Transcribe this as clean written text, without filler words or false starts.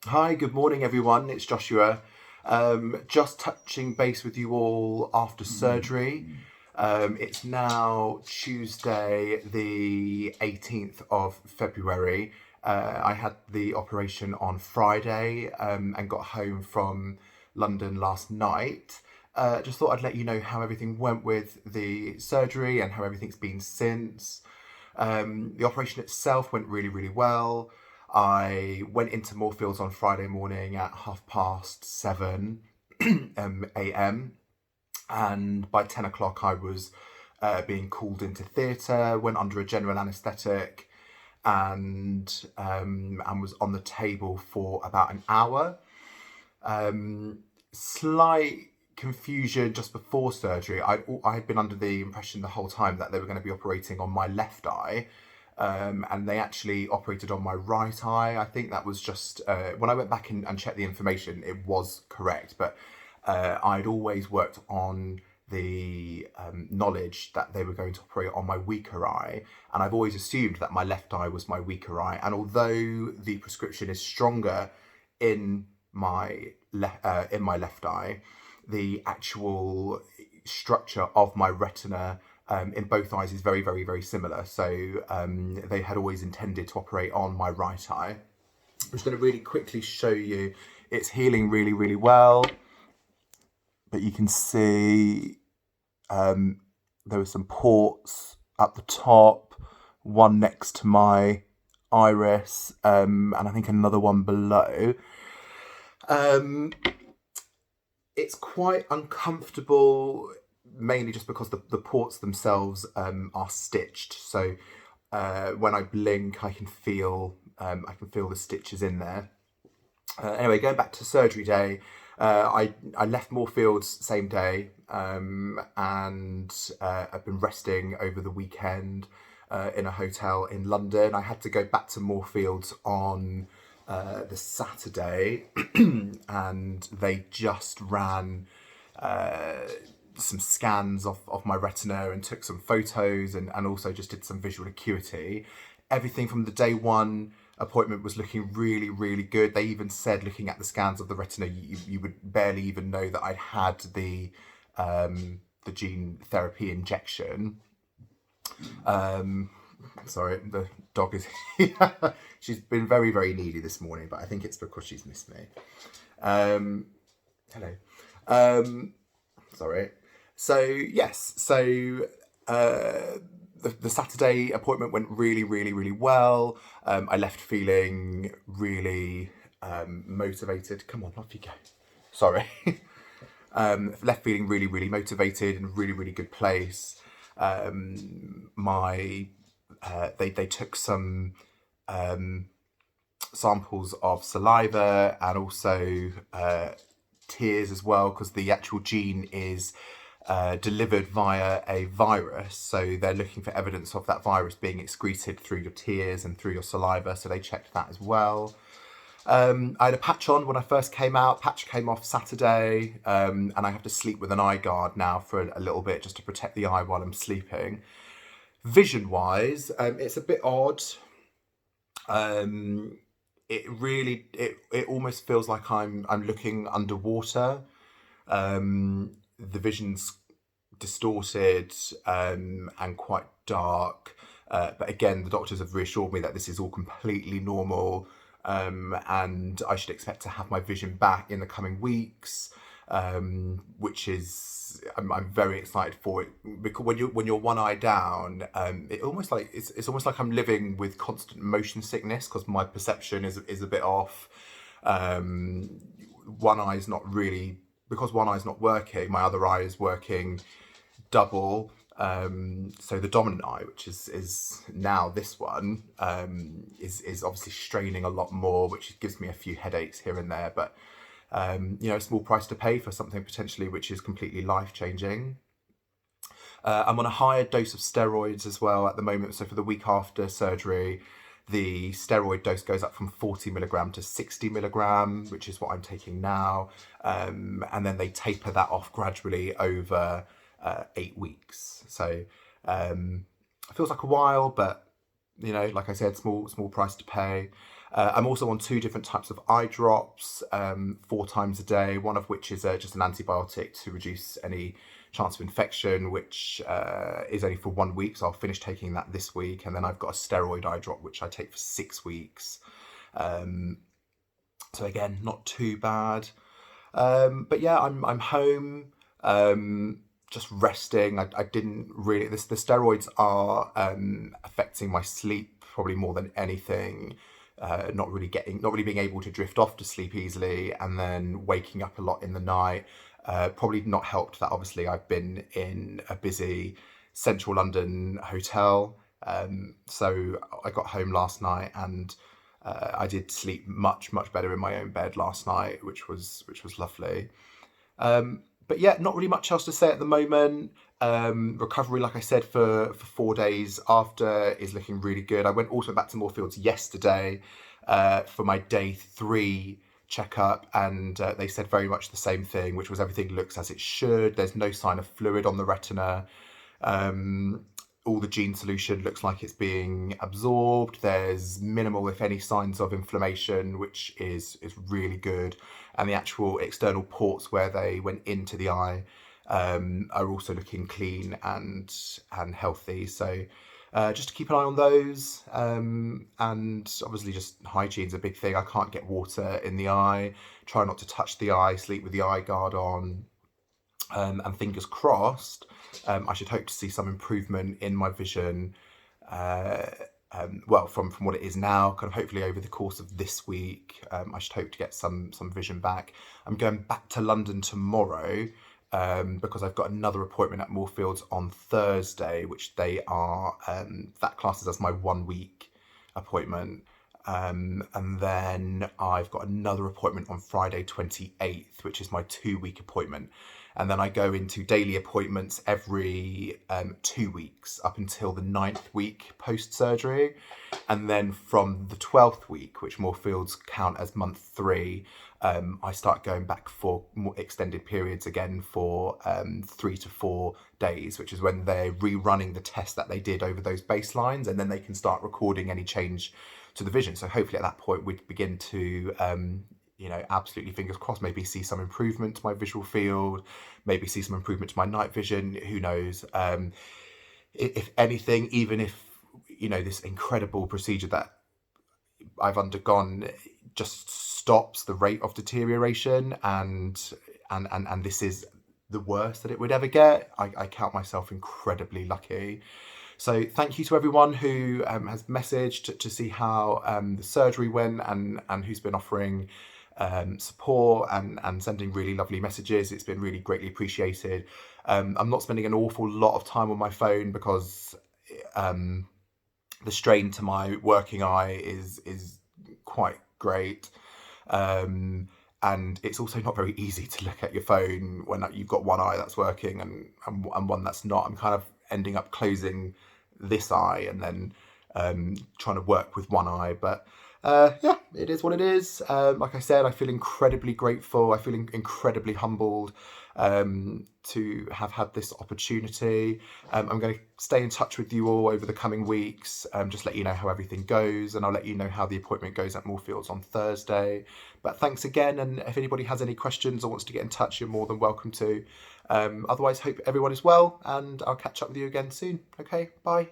Hi, good morning, everyone. It's Joshua. Just touching base with you all after surgery. It's now Tuesday, the 18th of February. I had the operation on Friday and got home from London last night. Just thought I'd let you know how everything went with the surgery and how everything's been since. The operation itself went really, really well. I went into Moorfields on Friday morning at 7:30 a.m. And by 10 o'clock, I was being called into theatre, went under a general anaesthetic, and was on the table for about an hour. Slight confusion just before surgery. I had been under the impression the whole time that they were going to be operating on my left eye, and they actually operated on my right eye. I think that was just when I went back and checked the information, it was correct, but I'd always worked on the knowledge that they were going to operate on my weaker eye, and I've always assumed that my left eye was my weaker eye. And although the prescription is stronger in my left eye, the actual structure of my retina in both eyes is very, very, very similar. So they had always intended to operate on my right eye. I'm just going to really quickly show you. It's healing really, really well. But you can see there were some ports at the top, one next to my iris, and I think another one below. It's quite uncomfortable, mainly just because the ports themselves are stitched. So when I blink, I can feel the stitches in there. Anyway, going back to surgery day, I left Moorfields same day, and I've been resting over the weekend in a hotel in London. I had to go back to Moorfields on the Saturday, and they just ran some scans of my retina and took some photos, and also just did some visual acuity. Everything from the day one appointment was looking really, really good. They even said, looking at the scans of the retina, you would barely even know that I'd had the gene therapy injection. Sorry, the dog is here. She's been very, very needy this morning, but I think it's because she's missed me. Hello. Sorry. So yes, so the Saturday appointment went really, really, really well. I left feeling really motivated. Come on, off you go. Sorry. Left feeling really, really motivated, in a really, really good place. They took some samples of saliva and also tears as well, because the actual gene is delivered via a virus. So they're looking for evidence of that virus being excreted through your tears and through your saliva. So they checked that as well. I had a patch on when I first came out. Patch came off Saturday, and I have to sleep with an eye guard now for a little bit, just to protect the eye while I'm sleeping. Vision wise, it's a bit odd. It almost feels like I'm looking underwater. The vision's distorted and quite dark. But again, the doctors have reassured me that this is all completely normal, and I should expect to have my vision back in the coming weeks, which is I'm very excited for it, because when you're one eye down, it's almost like I'm living with constant motion sickness, because my perception is a bit off. One eye's not really, because one eye's not working, my other eye is working double. So the dominant eye, which is now this one, is obviously straining a lot more, which gives me a few headaches here and there. But a small price to pay for something potentially which is completely life changing. I'm on a higher dose of steroids as well at the moment. So for the week after surgery, the steroid dose goes up from 40 milligram to 60 milligram, which is what I'm taking now. And then they taper that off gradually over 8 weeks. So it feels like a while, but like I said, small price to pay. I'm also on 2 different types of eye drops, 4 times a day, one of which is just an antibiotic to reduce any chance of infection, which is only for 1 week. So I'll finish taking that this week. And then I've got a steroid eye drop, which I take for 6 weeks. So again, not too bad. But yeah, I'm home, just resting. I didn't really. The steroids are affecting my sleep probably more than anything. Not really being able to drift off to sleep easily, and then waking up a lot in the night. Probably not helped that obviously I've been in a busy central London hotel. So I got home last night and I did sleep much better in my own bed last night, which was lovely. But yeah, not really much else to say at the moment. Recovery, like I said, for 4 days after is looking really good. I went also back to Moorfields yesterday for my day 3 checkup, and they said very much the same thing, which was everything looks as it should. There's no sign of fluid on the retina. All the gene solution looks like it's being absorbed. There's minimal, if any, signs of inflammation, which is really good. And the actual external ports where they went into the eye are also looking clean and healthy. So just to keep an eye on those. And obviously just hygiene's a big thing. I can't get water in the eye. Try not to touch the eye, sleep with the eye guard on. And fingers crossed, I should hope to see some improvement in my vision. Well, from what it is now, kind of hopefully over the course of this week, I should hope to get some vision back. I'm going back to London tomorrow because I've got another appointment at Moorfields on Thursday, which they are that classes as my 1 week appointment. And then I've got another appointment on Friday 28th, which is my 2 week appointment. And then I go into daily appointments every 2 weeks up until the 9th week post-surgery. And then from the 12th week, which Moorfields count as month 3, I start going back for more extended periods again for 3 to 4 days, which is when they're rerunning the test that they did over those baselines, and then they can start recording any change to the vision. So hopefully at that point we'd begin to absolutely fingers crossed, maybe see some improvement to my visual field, maybe see some improvement to my night vision, who knows. If anything, even if this incredible procedure that I've undergone just stops the rate of deterioration, and this is the worst that it would ever get, I count myself incredibly lucky. So thank you to everyone who has messaged to see how the surgery went, and who's been offering support and sending really lovely messages. It's been really greatly appreciated. I'm not spending an awful lot of time on my phone because the strain to my working eye is quite great. And it's also not very easy to look at your phone when you've got one eye that's working and one that's not. I'm kind of ending up closing this eye and then trying to work with one eye. But yeah, it is what it is. Like I said, I feel incredibly grateful. I feel incredibly humbled to have had this opportunity. I'm going to stay in touch with you all over the coming weeks, just let you know how everything goes, and I'll let you know how the appointment goes at Moorfields on Thursday. But thanks again, and if anybody has any questions or wants to get in touch, you're more than welcome to. Otherwise, hope everyone is well, and I'll catch up with you again soon. Okay, bye.